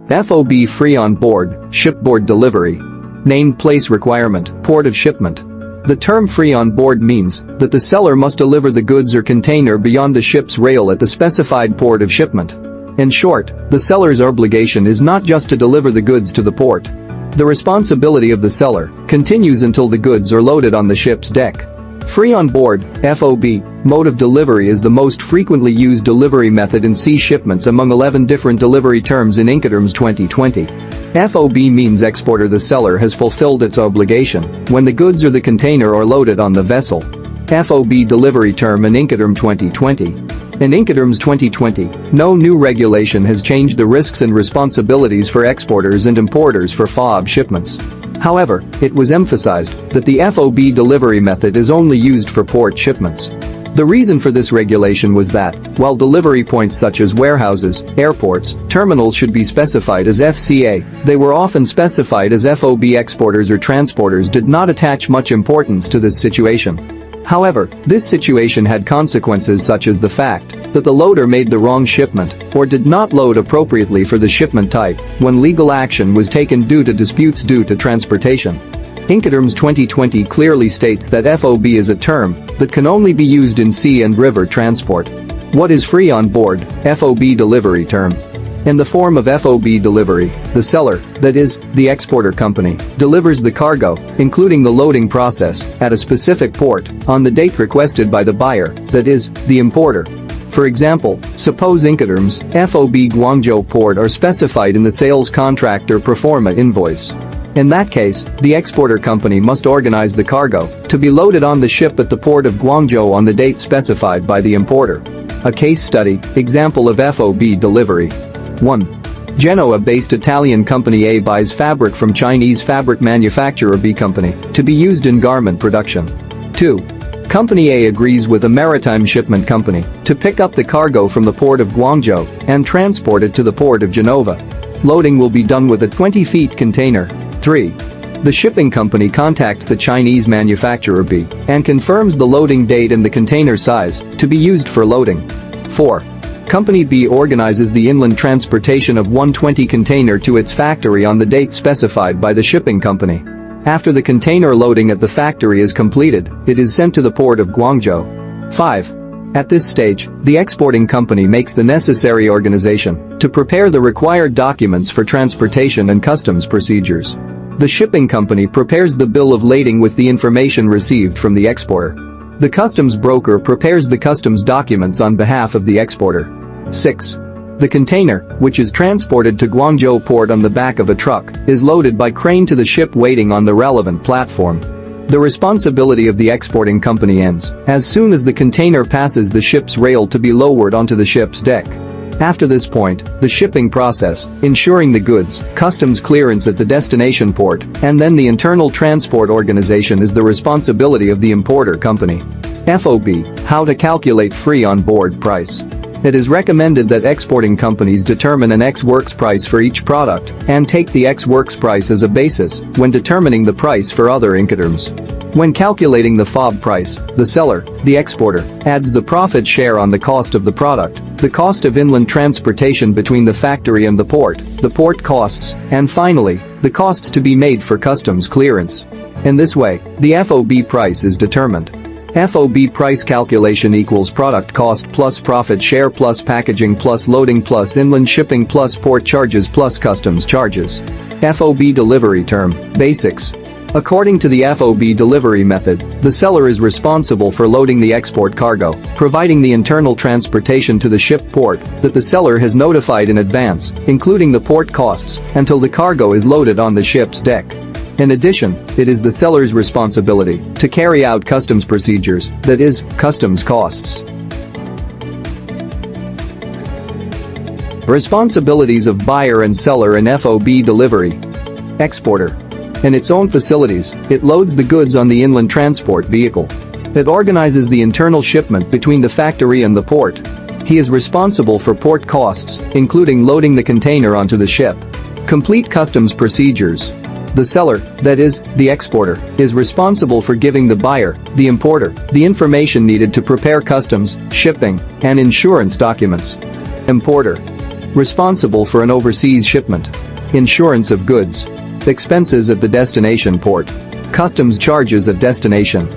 FOB free on board, shipboard delivery. Named place requirement, port of shipment. The term free on board means that the seller must deliver the goods or container beyond the ship's rail at the specified port of shipment. In short, the seller's obligation is not just to deliver the goods to the port. The responsibility of the seller continues until the goods are loaded on the ship's deck. Free on board, FOB, mode of delivery is the most frequently used delivery method in sea shipments among 11 different delivery terms in Incoterms 2020. FOB means exporter. The seller has fulfilled its obligation when the goods or the container are loaded on the vessel. FOB delivery term in Incoterms 2020. In Incoterms 2020, no new regulation has changed the risks and responsibilities for exporters and importers for FOB shipments. However, it was emphasized that the FOB delivery method is only used for port shipments. The reason for this regulation was that, while delivery points such as warehouses, airports, terminals should be specified as FCA, they were often specified as FOB. Exporters or transporters did not attach much importance to this situation. However, this situation had consequences such as the fact that the loader made the wrong shipment or did not load appropriately for the shipment type when legal action was taken due to disputes due to transportation. Incoterms 2020 clearly states that FOB is a term that can only be used in sea and river transport. What is free on board, FOB delivery term? In the form of FOB delivery, the seller, that is, the exporter company, delivers the cargo, including the loading process, at a specific port, on the date requested by the buyer, that is, the importer. For example, suppose Incoterms, FOB Guangzhou port are specified in the sales contract or pro forma invoice. In that case, the exporter company must organize the cargo to be loaded on the ship at the port of Guangzhou on the date specified by the importer. A case study, example of FOB delivery. 1. Genoa-based Italian company A buys fabric from Chinese fabric manufacturer B company to be used in garment production. 2. Company A agrees with a maritime shipment company to pick up the cargo from the port of Guangzhou and transport it to the port of Genova. Loading will be done with a 20-feet container. 3. The shipping company contacts the Chinese manufacturer B and confirms the loading date and the container size to be used for loading. 4. Company B organizes the inland transportation of 120 container to its factory on the date specified by the shipping company. After the container loading at the factory is completed, it is sent to the port of Guangzhou. 5. At this stage, the exporting company makes the necessary organization to prepare the required documents for transportation and customs procedures. The shipping company prepares the bill of lading with the information received from the exporter. The customs broker prepares the customs documents on behalf of the exporter. 6. The container, which is transported to Guangzhou port on the back of a truck, is loaded by crane to the ship waiting on the relevant platform. The responsibility of the exporting company ends as soon as the container passes the ship's rail to be lowered onto the ship's deck. After this point, the shipping process, ensuring the goods, customs clearance at the destination port, and then the internal transport organization is the responsibility of the importer company. FOB, how to calculate free on board price. It is recommended that exporting companies determine an ex-works price for each product and take the ex-works price as a basis when determining the price for other Incoterms. When calculating the FOB price, the seller, the exporter, adds the profit share on the cost of the product, the cost of inland transportation between the factory and the port costs, and finally, the costs to be made for customs clearance. In this way, the FOB price is determined. FOB price calculation equals product cost plus profit share plus packaging plus loading plus inland shipping plus port charges plus customs charges. FOB delivery term, basics. According to the FOB delivery method, the seller is responsible for loading the export cargo, providing the internal transportation to the ship port that the seller has notified in advance, including the port costs, until the cargo is loaded on the ship's deck. In addition, it is the seller's responsibility to carry out customs procedures, that is, customs costs. Responsibilities of buyer and seller in FOB delivery. Exporter. In its own facilities, it loads the goods on the inland transport vehicle. It organizes the internal shipment between the factory and the port. He is responsible for port costs, including loading the container onto the ship. Complete customs procedures. The seller, that is, the exporter, is responsible for giving the buyer, the importer, the information needed to prepare customs, shipping, and insurance documents. Importer. Responsible for an overseas shipment. Insurance of goods. Expenses at the destination port. Customs charges at destination.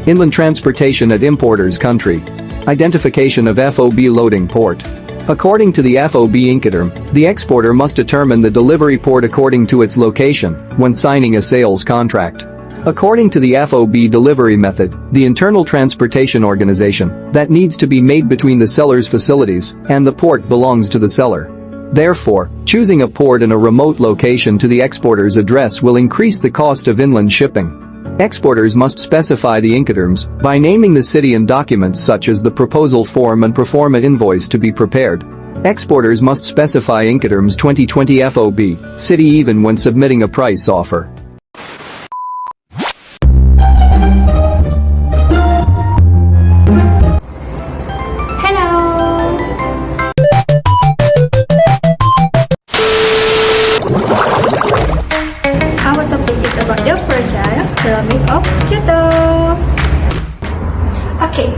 Inland transportation at importer's country. Identification of FOB loading port. According to the FOB Incoterm, the exporter must determine the delivery port according to its location when signing a sales contract. According to the FOB delivery method, the internal transportation organization that needs to be made between the seller's facilities and the port belongs to the seller. Therefore, choosing a port in a remote location to the exporter's address will increase the cost of inland shipping. Exporters must specify the Incoterms by naming the city and documents such as the proposal form and proforma invoice to be prepared. Exporters must specify Incoterms 2020 FOB city even when submitting a price offer. Our topic is about the fragile ceramic of Kyoto. Okay,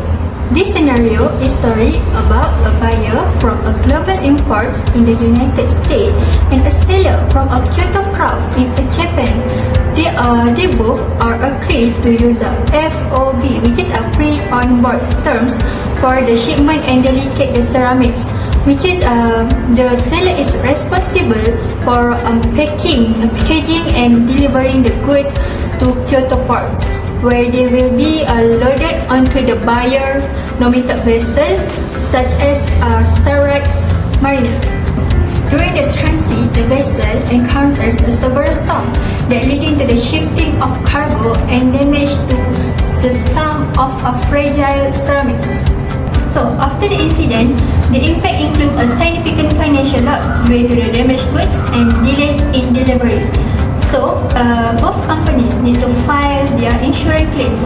this scenario is story about a buyer from a global imports in the United States and a seller from a Kyoto craft in Japan. They both are agreed to use a FOB, which is a free on board terms for the shipment and delicate the ceramics, which is the seller is responsible for packaging and delivering the goods to Kyoto ports, where they will be loaded onto the buyer's nominated vessel, such as Starex Mariner. During the transit, the vessel encounters a severe storm that leading to the shifting of cargo and damage to the some of fragile ceramics. So, after the incident, the impact includes a significant financial loss due to the damaged goods and delays in delivery. So, both companies need to file their insurance claims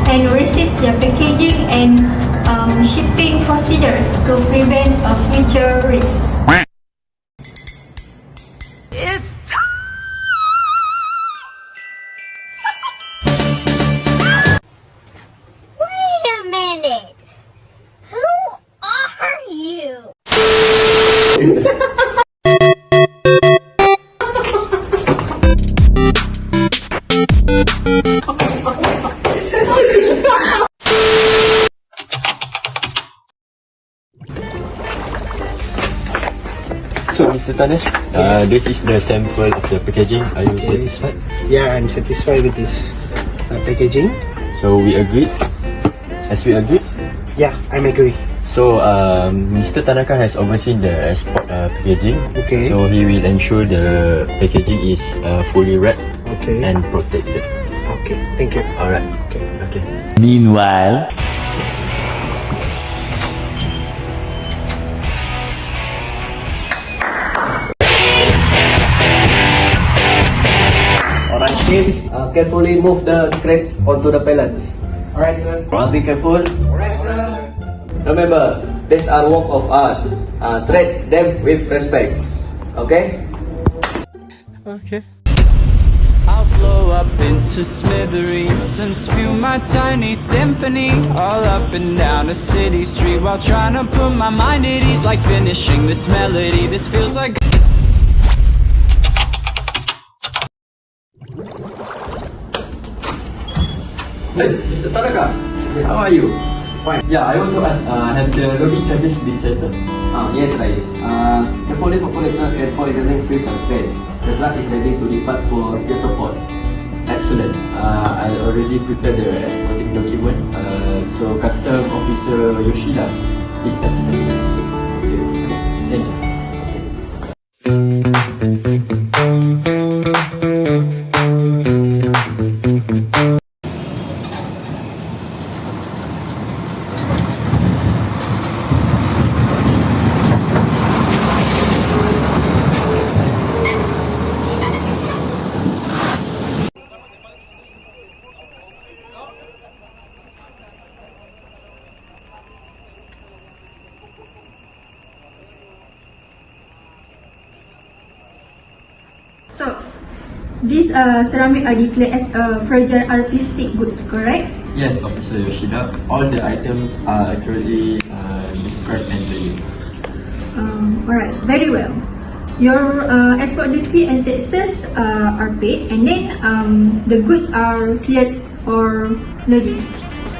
and resist their packaging and shipping procedures to prevent a future risk. It's Wait a minute! Who are you? So, Mr. Tanesh, this is the sample of the packaging. Are you satisfied? Yeah, I'm satisfied with this packaging. So, we agreed. As we agreed. Yeah, I'm agree. So, Mr. Tanaka has overseen the export packaging. Okay. So, he will ensure the packaging is fully wrapped Okay. and protected. Okay, thank you. Alright. Okay. Okay. Meanwhile, Alright, team. Carefully move the crates onto the pallets. Alright, sir. Be careful. Alright, sir. Remember, these are work of art. Treat them with respect. Okay? I'll blow up into smithereens and spew my tiny symphony all up and down a city street while trying to put my mind at ease, like finishing this melody. This feels like Hey, Mr. Tanaka. How are you? Fine. Yeah, I also ask, have the loading charges been settled? Yes, Rais. The police operator and for the next place are paid. The truck is ready to depart for Kyoto Port. Excellent. I already prepared the exporting document. So, Custom Officer Yoshida is expecting us. Okay. Thank you. So, these ceramic are declared as fragile artistic goods, correct? Yes, Officer Yoshida. All the items are accurately described and labeled. Alright, very well. Your export duty and taxes are paid, and then the goods are cleared for loading.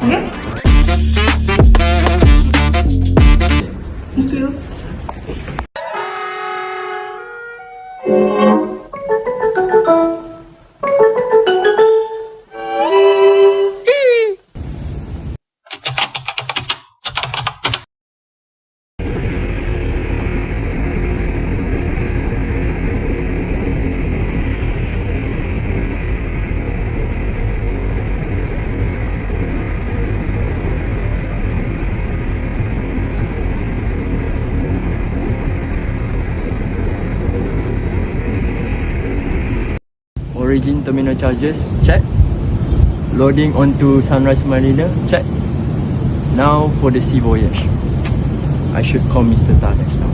Okay? Thank you. Origin terminal charges, check. Loading onto Sunrise Marina, check. Now for the sea voyage. I should call Mr. Tanesh now.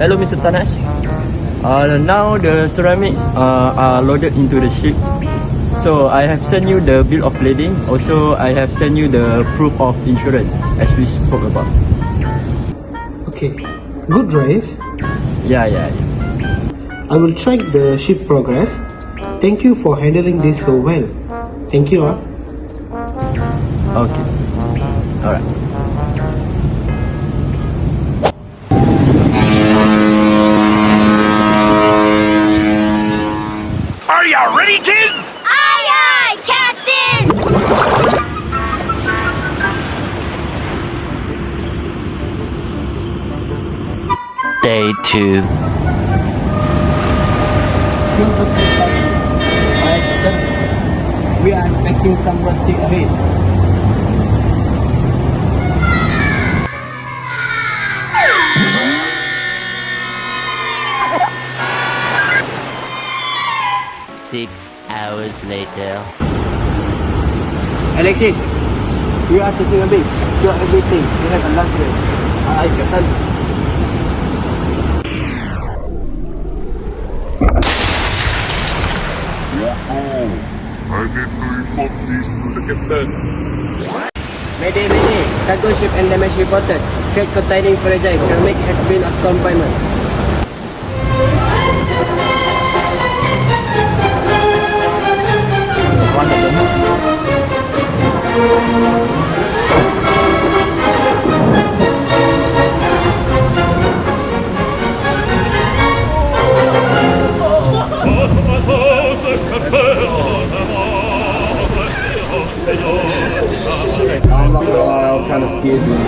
Hello, Mr. Tanesh. Now the ceramics are loaded into the ship. So I have sent you the bill of lading. Also, I have sent you the proof of insurance as we spoke about. Okay. Good drive. Yeah. I will track the ship progress. Thank you for handling this so well. Thank you. Okay. Alright. Are you ready, kids? Aye, aye, Captain! Day 2. We are expecting some road sea ahead. Six hours later. Alexis, we are taking a break. Secure everything. We have a lunch break. Aye, Captain. I need to report this to the captain. Mayday. Cargo ship and damage reported. Freight containing fragile ceramic has been of confinement. I'm not gonna lie, I was kind of scared, man.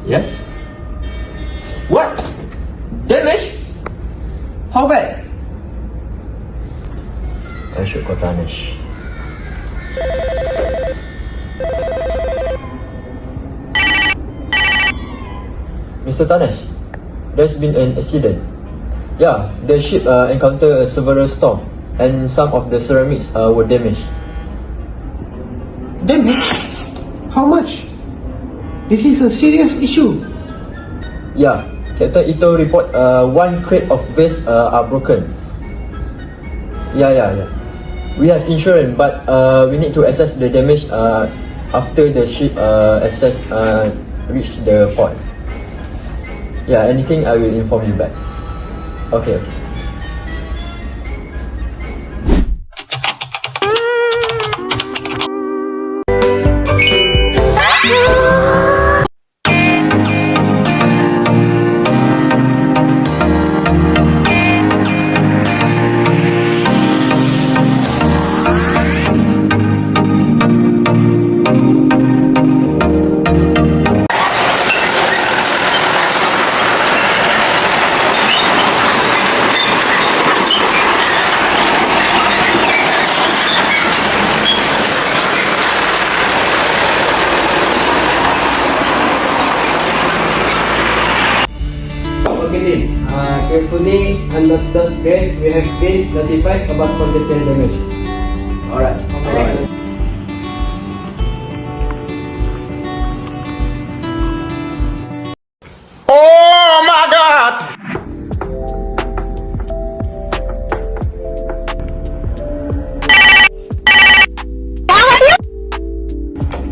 Yes? What? Damage? How bad? I should call Tanesh. Mr. Tanesh, there's been an accident. Yeah, the ship encountered several storms and some of the ceramics were damaged. Damage? How much? This is a serious issue. Yeah, Captain Ito report one crate of vase are broken. Yeah. We have insurance, but we need to assess the damage after the ship reach the port. Yeah, anything I will inform you back. Okay. carefully and not those great. We have been notified about collateral damage. Alright.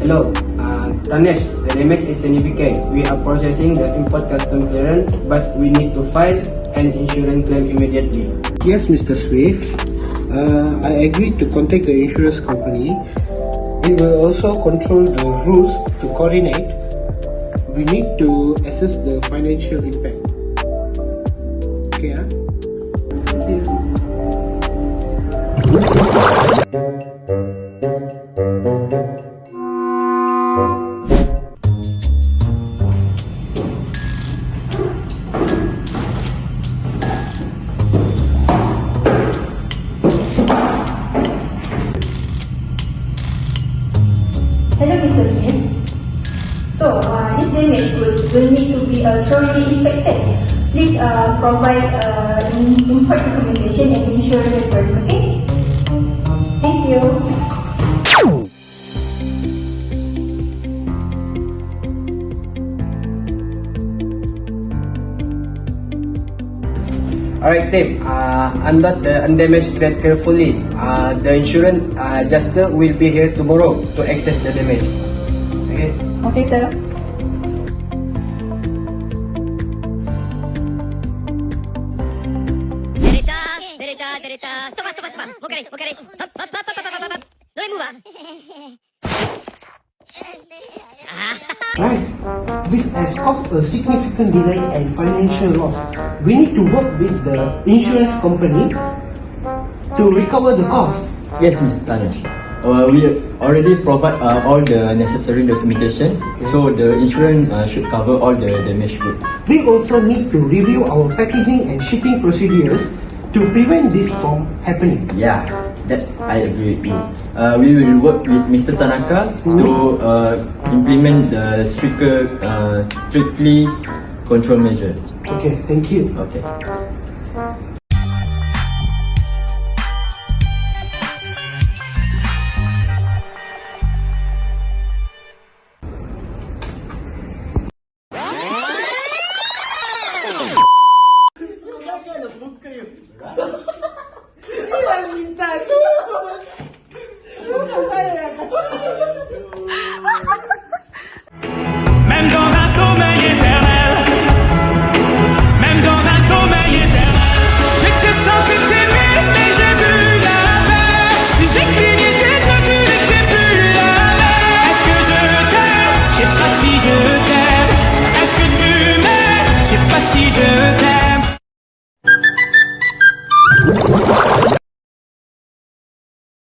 Hello, Tanesh, the damage is significant. We are processing the import custom clearance, but we need to file an insurance claim immediately. Yes, Mr. Swift. I agreed to contact the insurance company. We will also control the rules to coordinate. We need to assess the financial impact. Okay, huh? Thank you. Hello, Mr. Smith. So, this damage goods will need to be thoroughly inspected. Please provide import documentation and insurance papers, okay? Thank you. Alright, team. Unload the undamaged crate carefully. The insurance adjuster will be here tomorrow to access the damage. Okay? Okay, sir. Guys, this has caused a significant delay and financial loss. We need to work with the insurance company to recover the cost. Yes, Mr. Tanesh. We already provide all the necessary documentation, so the insurance should cover all the damaged goods. We also need to review our packaging and shipping procedures to prevent this from happening. Yeah, that I agree with you. We will work with Mr. Tanaka to implement the strictly control measure. Okay, thank you. Okay.